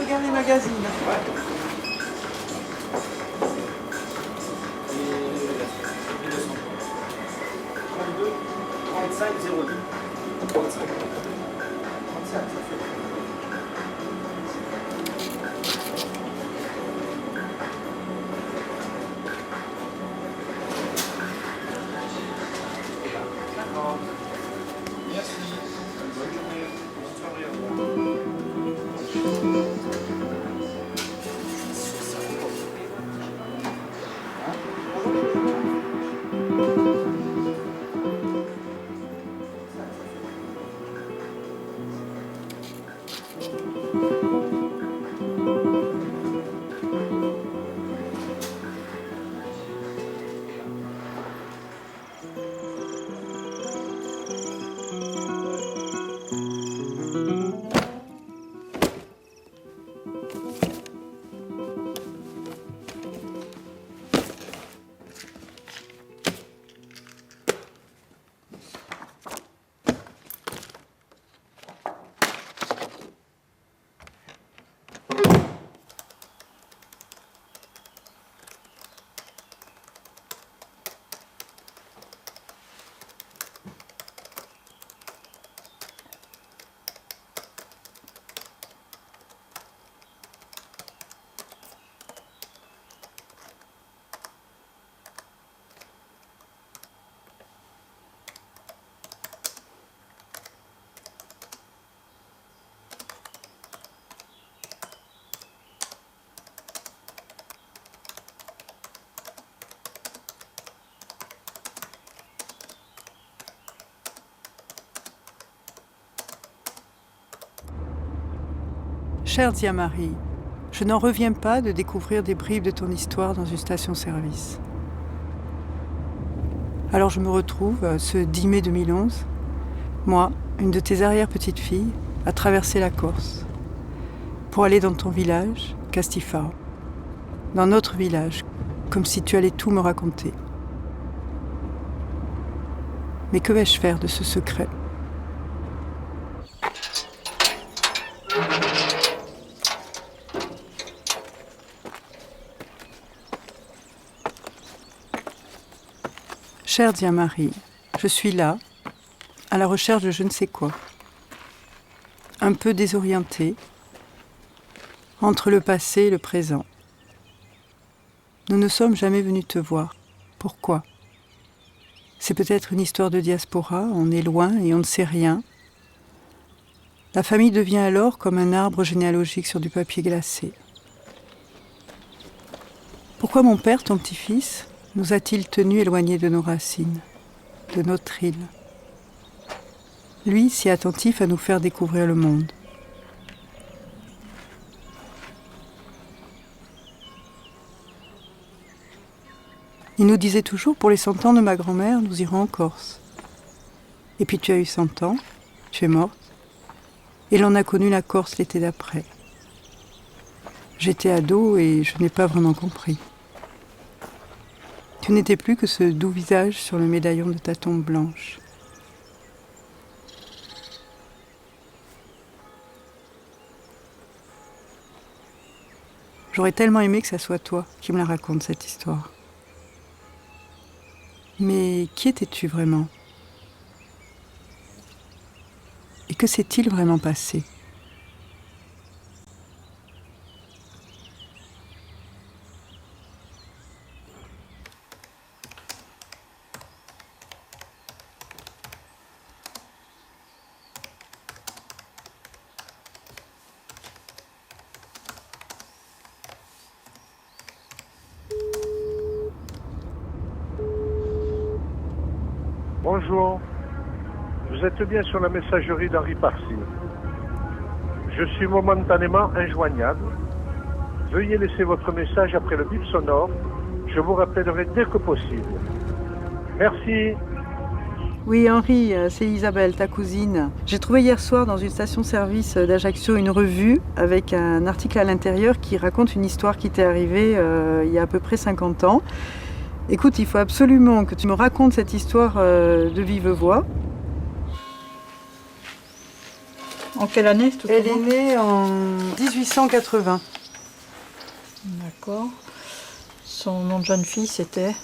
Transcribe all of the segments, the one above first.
regarde les magazines. Ouais. Et 1200. 32, 35, 02. 35. 35, ça fait. Merci. Bonne journée. Bonne soirée. Au revoir. Chère Diamari, je n'en reviens pas de découvrir des bribes de ton histoire dans une station-service. Alors je me retrouve, ce 10 mai 2011, moi, une de tes arrière-petites-filles, à traverser la Corse, pour aller dans ton village, Castifao, dans notre village, comme si tu allais tout me raconter. Mais que vais-je faire de ce secret ? Chère Diamari, je suis là, à la recherche de je ne sais quoi. Un peu désorientée, entre le passé et le présent. Nous ne sommes jamais venus te voir. Pourquoi ? C'est peut-être une histoire de diaspora, on est loin et on ne sait rien. La famille devient alors comme un arbre généalogique sur du papier glacé. Pourquoi mon père, ton petit-fils, nous a-t-il tenus éloignés de nos racines, de notre île ? Lui, si attentif à nous faire découvrir le monde. Il nous disait toujours, pour les 100 ans de ma grand-mère, nous irons en Corse. Et puis tu as eu 100 ans, tu es morte, et l'on a connu la Corse l'été d'après. J'étais ado et je n'ai pas vraiment compris. Tu n'étais plus que ce doux visage sur le médaillon de ta tombe blanche. J'aurais tellement aimé que ça soit toi qui me la raconte, cette histoire. Mais qui étais-tu vraiment ? Et que s'est-il vraiment passé ? Bonjour, vous êtes bien sur la messagerie d'Henri Parcy. Je suis momentanément injoignable. Veuillez laisser votre message après le bip sonore. Je vous rappellerai dès que possible. Merci. Oui, Henri, c'est Isabelle, ta cousine. J'ai trouvé hier soir dans une station-service d'Ajaccio une revue avec un article à l'intérieur qui raconte une histoire qui t'est arrivée il y a à peu près 50 ans. Écoute, il faut absolument que tu me racontes cette histoire de vive voix. En quelle année tout Elle est comment née en 1880. D'accord. Son nom de jeune fille, c'était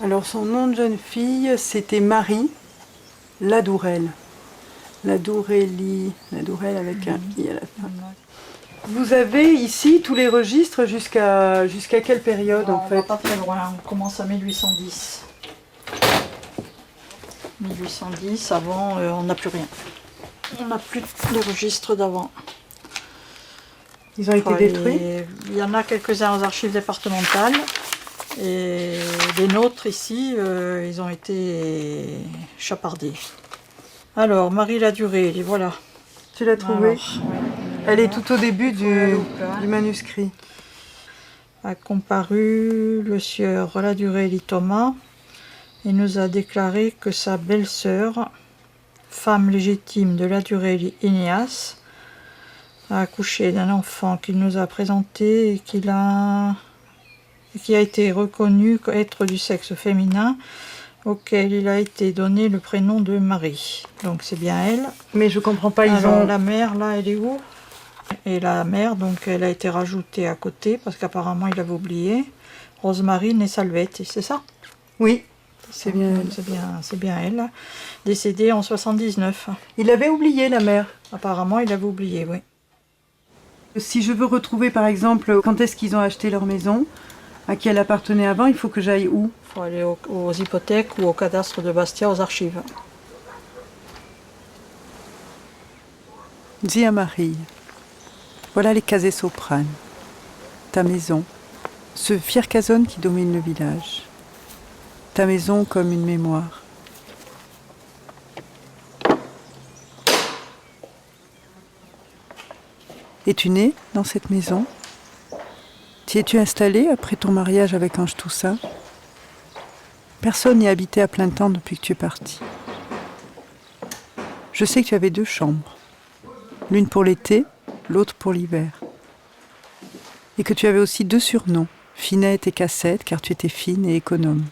Alors son nom de jeune fille, c'était Marie Ladourelle. Ladourelle avec un i à la fin. Vous avez ici tous les registres jusqu'à quelle période en On fait? va pas très loin, on commence à 1810. 1810, avant, on n'a plus rien. On n'a plus les registres d'avant. Ils ont été détruits? Il y en a quelques-uns aux archives départementales. Et les nôtres ici, ils ont été chapardés. Alors, Marie Ladurée, et voilà. Tu l'as trouvée? Alors, ouais, Elle est tout au début la loupe, hein. du manuscrit. A comparu le sieur Ladurée Thomas et nous a déclaré que sa belle-sœur, femme légitime de Ladurée Énéas, a accouché d'un enfant qu'il nous a présenté et qui a été reconnu être du sexe féminin, auquel il a été donné le prénom de Marie. Donc c'est bien elle. Mais je comprends pas, La mère, là, elle est où? Et la mère, donc elle a été rajoutée à côté, parce qu'apparemment il avait oublié. Rosemarine et Salvette, c'est ça? Oui, c'est bien elle. C'est bien elle. Décédée en 79. Il avait oublié la mère. Apparemment il avait oublié, oui. Si je veux retrouver par exemple quand est-ce qu'ils ont acheté leur maison, à qui elle appartenait avant, il faut que j'aille où? Il faut aller aux hypothèques ou au cadastre de Bastia, aux archives. Dis à Marie, voilà les casées sopranes, ta maison, ce fier casone qui domine le village, ta maison comme une mémoire. Es-tu née dans cette maison? T'y es-tu installée après ton mariage avec Ange Toussaint? Personne n'y habitait à plein temps depuis que tu es partie. Je sais que tu avais 2 chambres, l'une pour l'été, l'autre pour l'hiver. Et que tu avais aussi 2 surnoms, Finette et Cassette, car tu étais fine et économe.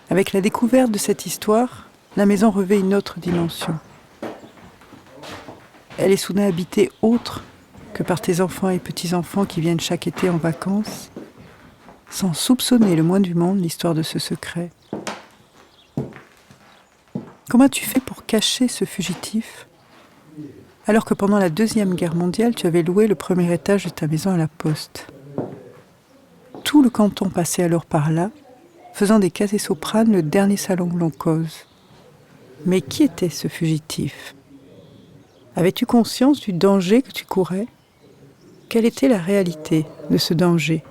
Avec la découverte de cette histoire, la maison revêt une autre dimension. Elle est soudain habitée autre que par tes enfants et petits-enfants qui viennent chaque été en vacances, sans soupçonner le moins du monde l'histoire de ce secret. Comment as-tu fait pour cacher ce fugitif, alors que pendant la Deuxième Guerre mondiale, tu avais loué le premier étage de ta maison à la Poste? Tout le canton passait alors par là, faisant des casées sopranes le dernier salon que l'on cause. Mais qui était ce fugitif? Avais-tu conscience du danger que tu courais? Quelle était la réalité de ce danger?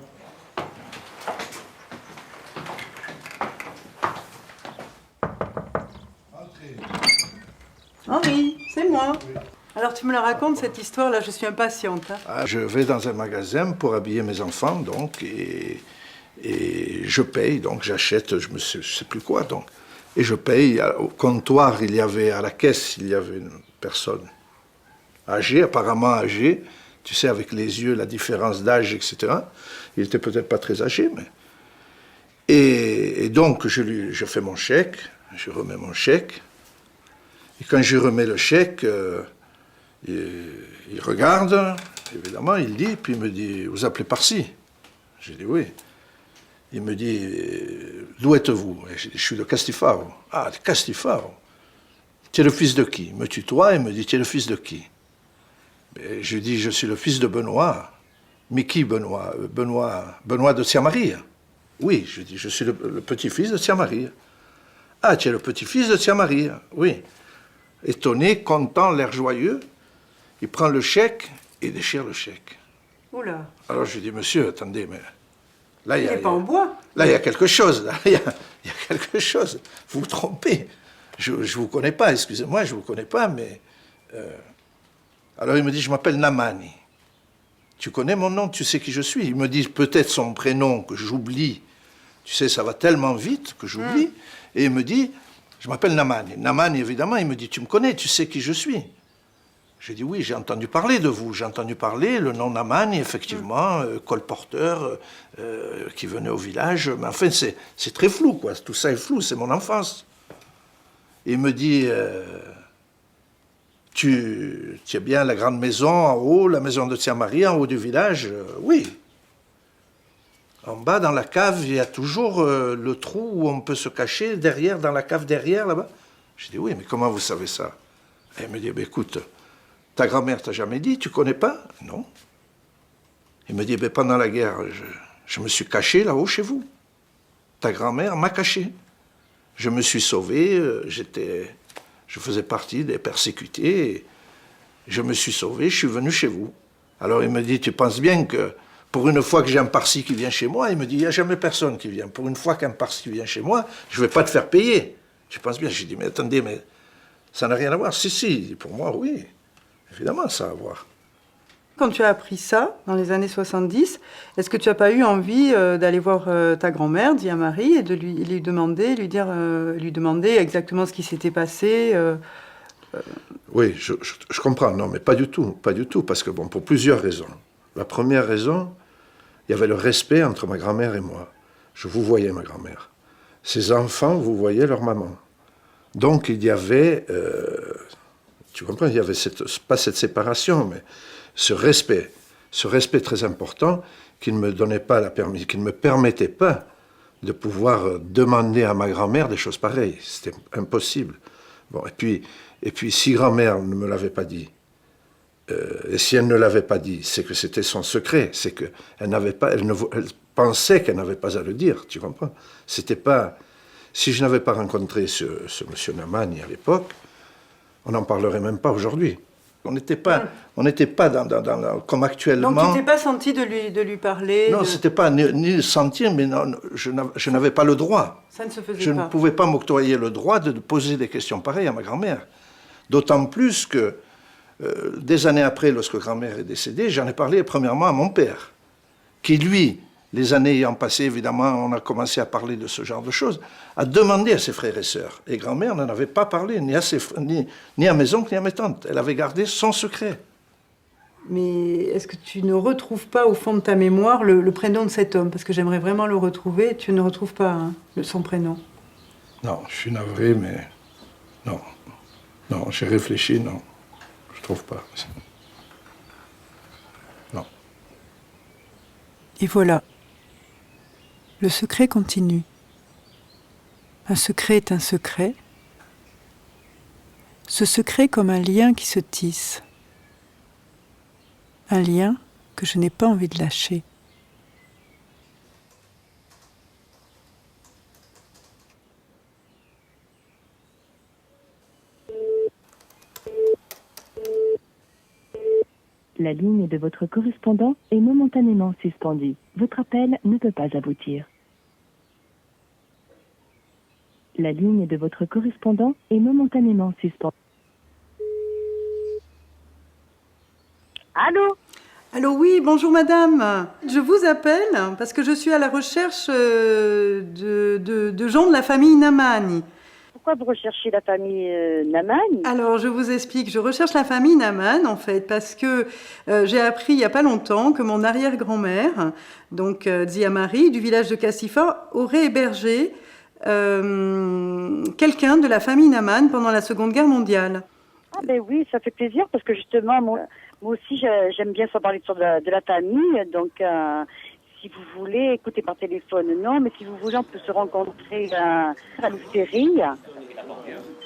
Henri, c'est moi. Alors tu me la racontes cette histoire-là, je suis impatiente. Hein. Je vais dans un magasin pour habiller mes enfants, donc, et je paye, donc j'achète, je ne sais plus quoi, donc. Et je paye, au comptoir, à la caisse, il y avait une personne âgée, apparemment âgée, tu sais, avec les yeux, la différence d'âge, etc. Il était peut-être pas très âgé, mais... Et donc, je fais mon chèque, je remets mon chèque, et quand je remets le chèque, il regarde, évidemment, il lit, puis il me dit, vous appelez par-ci? J'ai dit oui. Il me dit, d'où êtes-vous? Je suis de Castifaro. Ah, de Castifaro. Tu es le fils de qui? Il me tutoie et me dit, tu es le fils de qui? Et je dis, je suis le fils de Benoît. Mais qui Benoît? Benoît de Tia-Marie. Oui, je dis, je suis le petit-fils de Tia-Marie. Ah, tu es le petit-fils de Tia-Marie. Oui. Étonné, content, l'air joyeux, il prend le chèque et déchire le chèque. Oula. Alors je dis, monsieur, attendez, mais... Là, Il n'est pas en bois. Là, il y a quelque chose. Là, il y a quelque chose. Vous vous trompez. Je ne vous connais pas, excusez-moi, je ne vous connais pas, mais... Alors il me dit, je m'appelle Namani. Tu connais mon nom, tu sais qui je suis. Il me dit peut-être son prénom que j'oublie. Tu sais, ça va tellement vite que j'oublie. Et il me dit, je m'appelle Namani. Namani, évidemment, il me dit, tu me connais, tu sais qui je suis. J'ai dit, oui, j'ai entendu parler de vous. J'ai entendu parler, le nom Namani, effectivement, colporteur qui venait au village. Mais enfin, c'est très flou, quoi. Tout ça est flou, c'est mon enfance. Et il me dit, tu as bien la grande maison en haut, la maison de Tia-Marie en haut du village? Oui. En bas, dans la cave, il y a toujours le trou où on peut se cacher, derrière, dans la cave derrière, là-bas. Je dis, oui, mais comment vous savez ça? Et il me dit, écoute, ta grand-mère t'a jamais dit, tu connais pas? Non. Il me dit, pendant la guerre, je me suis caché là-haut chez vous. Ta grand-mère m'a caché. Je me suis sauvé, je faisais partie des persécutés. Je me suis sauvé, je suis venu chez vous. Alors il me dit, tu penses bien que pour une fois que j'ai un Parsi qui vient chez moi, il me dit, il n'y a jamais personne qui vient. Pour une fois qu'un Parsi vient chez moi, je ne vais pas te faire payer. Je pense bien. J'ai dit, mais attendez, mais ça n'a rien à voir. Si, pour moi, oui. Évidemment, ça a à voir. Quand tu as appris ça, dans les années 70, est-ce que tu n'as pas eu envie d'aller voir ta grand-mère, Tia-Marie, et de lui demander exactement ce qui s'était passé Oui, je comprends. Non, mais pas du tout. Pas du tout. Parce que, bon, pour plusieurs raisons. La première raison, il y avait le respect entre ma grand-mère et moi. Je vous voyais, ma grand-mère. Ses enfants, vous voyez leur maman. Donc, il y avait, tu comprends, il y avait pas cette séparation, mais ce respect très important qui ne me donnait pas qui ne me permettait pas de pouvoir demander à ma grand-mère des choses pareilles. C'était impossible. Bon, et puis, si grand-mère ne me l'avait pas dit, et si elle ne l'avait pas dit, c'est que c'était son secret, c'est qu'elle n'avait pas, elle pensait qu'elle n'avait pas à le dire, tu comprends? C'était pas, si je n'avais pas rencontré ce monsieur Namani à l'époque, on n'en parlerait même pas aujourd'hui. On n'était pas comme actuellement. Donc tu t'es pas senti de lui parler? Non, c'était pas ni le sentir, mais non, je n'avais pas le droit. Ça ne se faisait pas. Je ne pouvais pas m'octroyer le droit de poser des questions pareilles à ma grand-mère. D'autant plus que des années après, lorsque grand-mère est décédée, j'en ai parlé premièrement à mon père, qui lui, les années ayant passé, évidemment, on a commencé à parler de ce genre de choses, a demandé à ses frères et sœurs. Et grand-mère n'en avait pas parlé, ni à mes oncles, ni à mes tantes. Elle avait gardé son secret. Mais est-ce que tu ne retrouves pas, au fond de ta mémoire, le prénom de cet homme? Parce que j'aimerais vraiment le retrouver. Tu ne retrouves pas son prénom? Non, je suis navré, mais non. Non, j'ai réfléchi, non. Je trouve pas. Non. Et voilà. Le secret continue. Un secret est un secret. Ce secret comme un lien qui se tisse. Un lien que je n'ai pas envie de lâcher. La ligne de votre correspondant est momentanément suspendue. Votre appel ne peut pas aboutir. La ligne de votre correspondant est momentanément suspendue. Allô? Allô, oui, bonjour madame. Je vous appelle parce que je suis à la recherche de gens de la famille Namani. Pourquoi vous recherchez la famille Namani? Alors, je vous explique. Je recherche la famille Naman, en fait, parce que j'ai appris il n'y a pas longtemps que mon arrière-grand-mère, donc Tia-Marie, du village de Cassifa, aurait hébergé quelqu'un de la famille Naman pendant la Seconde Guerre mondiale. Ah ben oui, ça fait plaisir, parce que justement, moi aussi, j'aime bien savoir l'histoire de la famille, donc... si vous voulez, écoutez par téléphone, non, mais si vous voulez, on peut se rencontrer à l'Oustérie.